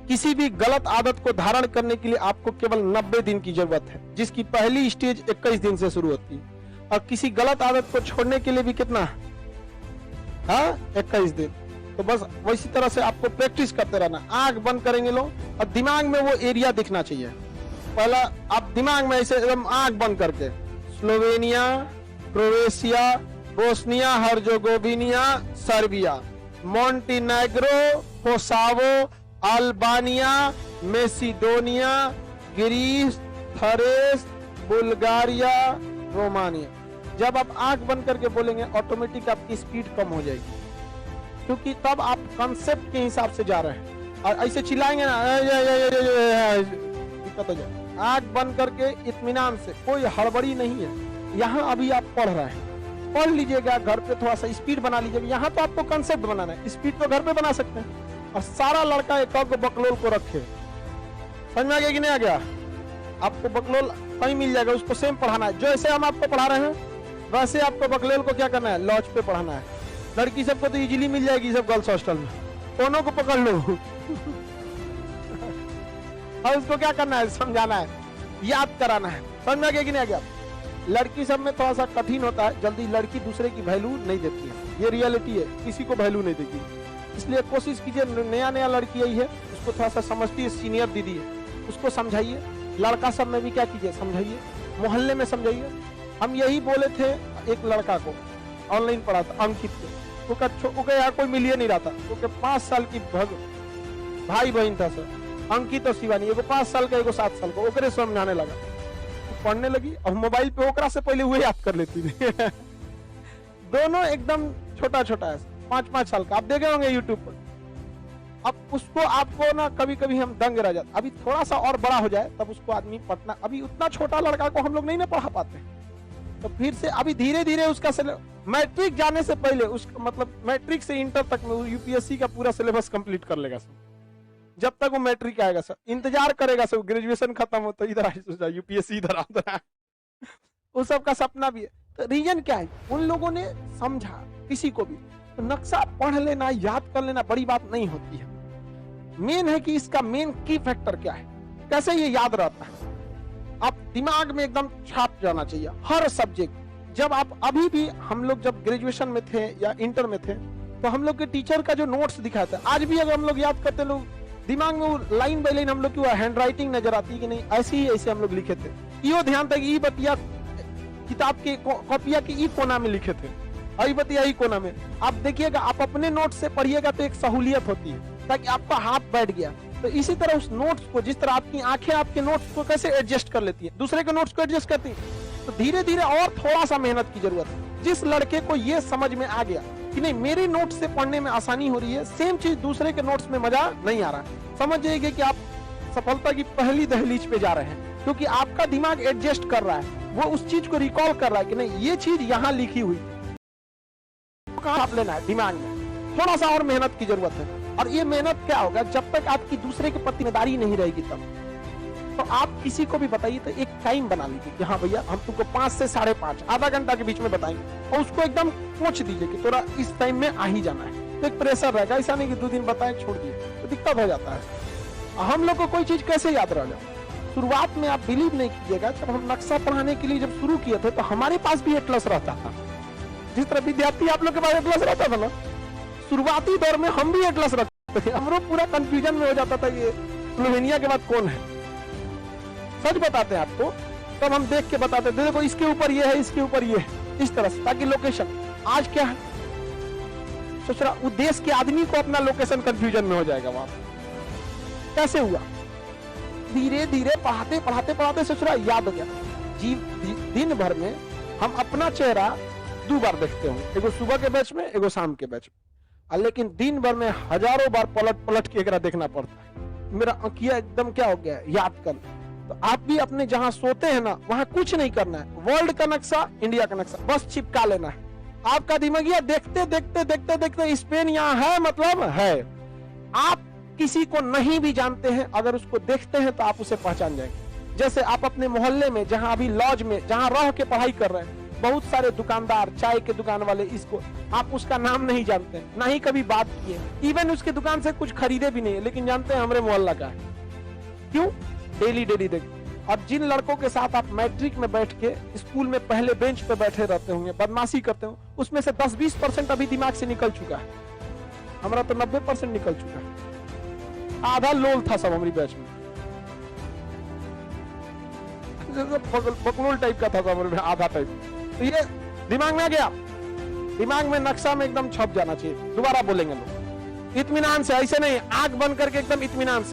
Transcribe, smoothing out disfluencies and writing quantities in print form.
किसी भी गलत आदत को धारण करने के लिए आपको केवल 90 दिन की जरूरत है, जिसकी पहली स्टेज 21 दिन से शुरू होती है। और किसी गलत आदत को छोड़ने के लिए भी कितना, हाँ, 21 दिन। तो बस वैसी तरह से आपको प्रैक्टिस करते रहना। आंख बंद करेंगे लोग और दिमाग में वो एरिया दिखना चाहिए। पहला आप दिमाग में ऐसे एकदम आंख बंद करके Slovenia, Croatia, Bosnia Herzegovina, Serbia, Montenegro, Kosovo, Albania, Macedonia, Greece, Thrace, Bulgaria, Romania. जब आप आंख बंद करके बोलेंगे ऑटोमेटिक आपकी स्पीड कम हो जाएगी, क्योंकि तब आप कंसेप्ट के हिसाब से जा रहे हैं। और ऐसे चिल्लाएंगे ना, दिक्कत हो जाए। आंख बंद करके इत्मीनान से, कोई हड़बड़ी नहीं है। यहाँ अभी आप पढ़ रहे हैं, पढ़ लीजिएगा, घर पे थोड़ा सा स्पीड बना लीजिएगा। यहाँ तो आपको कंसेप्ट बनाना है, स्पीड तो घर पे बना सकते हैं। और सारा लड़का एक बकलोल को रखे, समझ में आ गया कि नहीं आ गया? आपको बकलोल कहीं मिल जाएगा, उसको सेम पढ़ाना है। जैसे हम आपको पढ़ा रहे हैं वैसे आपको बकलोल को क्या करना है, लॉज पे पढ़ाना है। लड़की सबको तो इजीली मिल जाएगी, सब गर्ल्स हॉस्टल में, दोनों को पकड़ लो। और उसको क्या करना है, समझाना है, याद कराना है। समझ में आ गया कि नहीं आ गया? लड़की सब में थोड़ा सा कठिन होता है, जल्दी लड़की दूसरे की वैल्यू नहीं देती है, ये रियलिटी है, किसी को वैल्यू नहीं देगी। इसलिए कोशिश कीजिए, नया नया लड़की आई है, उसको थोड़ा सा समझती है, सीनियर दीदी है, उसको समझाइए। लड़का सब में भी क्या कीजिए, समझाइए, मोहल्ले में समझाइए। हम यही बोले थे एक लड़का को, ऑनलाइन पढ़ा था, अंकित को यार कोई मिलिए नहीं रहा था, क्योंकि 5 साल की भाई बहन था सर, अंकित और शिवानी, एगो 5 साल का, एगो 7 साल का, ओकरे समझाने लगा, पढ़ने लगी और मोबाइल पे ओकरा से पहले हुए याद कर लेती थी। दोनों एकदम छोटा छोटा है, 5-5 साल का, आप देखे होंगे यूट्यूब पर। अब उसको आपको ना कभी कभी हम दंग रह जाते, अभी थोड़ा सा और बड़ा हो जाए तब उसको आदमी पढ़ना, अभी उतना छोटा लड़का को हम लोग नहीं ना पढ़ा पाते, तो फिर से अभी धीरे धीरे उसका मैट्रिक जाने से पहले, उसका मतलब मैट्रिक से इंटर तक में यूपीएससी का पूरा सिलेबस कंप्लीट कर लेगा सर। जब तक वो मैट्रिक आएगा सर, इंतजार करेगा सर, ग्रेजुएशन खत्म हो तो इधर यूपीएससी इधर आता है। उस सबका सपना भी है। तो रीजन क्या है, उन लोगों ने समझा, किसी को भी तो नक्शा पढ़ लेना, याद कर लेना बड़ी बात नहीं होती है। मेन है कि इसका मेन की फैक्टर क्या है, कैसे ये याद रहता है, आप दिमाग में एकदम छाप जाना चाहिए हर सब्जेक्ट। जब आप अभी भी, हम लोग जब ग्रेजुएशन में थे या इंटर में थे, तो हम लोग के टीचर का जो नोट्स दिखाता है, आज भी अगर हम लोग याद करते, लोग दिमाग में वो लाइन बाई लाइन हम लोग की हैंड राइटिंग नजर आती है कि नहीं, ऐसे ही ऐसे हम लोग लिखे थे। यो ध्यान था कि ये बतिया किताब के कॉपिया के ई कोना में लिखे थे, आई बतिया ई कोना में। आप देखिएगा, आप अपने नोट से पढ़िएगा तो एक सहूलियत होती है, ताकि आपका हाथ बैठ गया। तो इसी तरह उस नोट्स को, जिस तरह आपकी आंखें आपके नोट्स को कैसे एडजस्ट कर लेती है, दूसरे के नोट्स को एडजस्ट करती है, तो धीरे धीरे और थोड़ा सा मेहनत की जरूरत है। जिस लड़के को ये समझ में आ गया कि नहीं, मेरे नोट से पढ़ने में आसानी हो रही है, सेम चीज दूसरे के नोट्स में मजा नहीं आ रहा, समझ जाइए कि आप सफलता की पहली दहलीज पे जा रहे हैं, क्योंकि आपका दिमाग एडजस्ट कर रहा है, वो उस चीज को रिकॉल कर रहा है कि नहीं, ये चीज यहाँ लिखी हुई, आप लेना है दिमाग में। थोड़ा सा और मेहनत की जरूरत है। और ये मेहनत क्या होगा, जब तक आपकी दूसरे के प्रति जिम्मेदारी नहीं रहेगी तब। तो आप किसी को भी बताइए तो एक टाइम बना लीजिए कि हाँ भैया, हम तुमको 5 से 5:30 आधा घंटा के बीच में बताएंगे, और उसको एकदम पूछ दीजिए कि थोड़ा इस टाइम में आ ही जाना है। तो एक प्रेशर रहेगा, ऐसा नहीं कि 2 दिन बताएं छोड़ दिए, तो दिक्कत हो जाता है। हम लोग को कोई चीज कैसे याद रह जाए, शुरुआत में आप बिलीव नहीं कीजिएगा, जब हम नक्शा पढ़ाने के लिए जब शुरू किए थे तो हमारे पास भी एटलस रहता था, जिस तरह विद्यार्थी आप लोग के पास एटलस रहता था ना, शुरुआती दौर में हम भी एटलस रखते थे। हम लोग पूरा कंफ्यूजन में हो जाता था, ये स्लोवेनिया के बाद कौन है। सच बताते हैं आपको, तब हम देख के बताते थे, देखो इसके ऊपर ये है, इसके ऊपर ये है, इस तरह से, ताकि लोकेशन। आज क्या है, सोच रहा उद्देश्य के आदमी को अपना लोकेशन कंफ्यूजन में हो जाएगा। वहां कैसे हुआ, धीरे धीरे पढ़ाते पढ़ाते पढ़ाते सोच रहा याद हो गया। दिन भर में हम अपना चेहरा 2 बार देखते होंगे, एगो सुबह के बैच में, एगो शाम के बैच में, लेकिन दिन भर में हजारों बार पलट पलट के एकरा देखना पड़ता है। मेरा आंखिया एकदम क्या हो गया, याद कर। तो आप भी अपने जहां सोते हैं ना, वहां कुछ नहीं करना है, वर्ल्ड का नक्शा, इंडिया का नक्शा बस चिपका लेना है। आपका दिमागिया देखते देखते देखते देखते स्पेन यहाँ है, मतलब है। आप किसी को नहीं भी जानते हैं, अगर उसको देखते हैं तो आप उसे पहचान जाएंगे। जैसे आप अपने मोहल्ले में, जहां अभी लॉज में जहां रह के पढ़ाई कर रहे हैं, बहुत सारे दुकानदार, चाय के दुकान वाले, इसको आप उसका नाम नहीं जानते, ना ही कभी बात किए, इवन उसके दुकान से कुछ खरीदे भी नहीं है, लेकिन जानते हैं हमारे मोहल्ला का है। क्यों? डेली डेली देख। और जिन लड़कों के साथ आप मैट्रिक में बैठ के स्कूल में पहले बेंच पे बैठे रहते होंगे, बदमाशी करते हो, उसमें से 10-20% अभी दिमाग से निकल चुका है। हमारा तो 90% निकल चुका है। आधा लोल था सब हमारी बैच में, बकलोल टाइप का था हमारे में, आधा टाइप। तो ये दिमाग में आ गया, दिमाग में नक्शा में एकदम छप जाना चाहिए। दोबारा बोलेंगे लोग, इत्मीनान से, ऐसे नहीं, आंख बंद करके एकदम इत्मीनान से।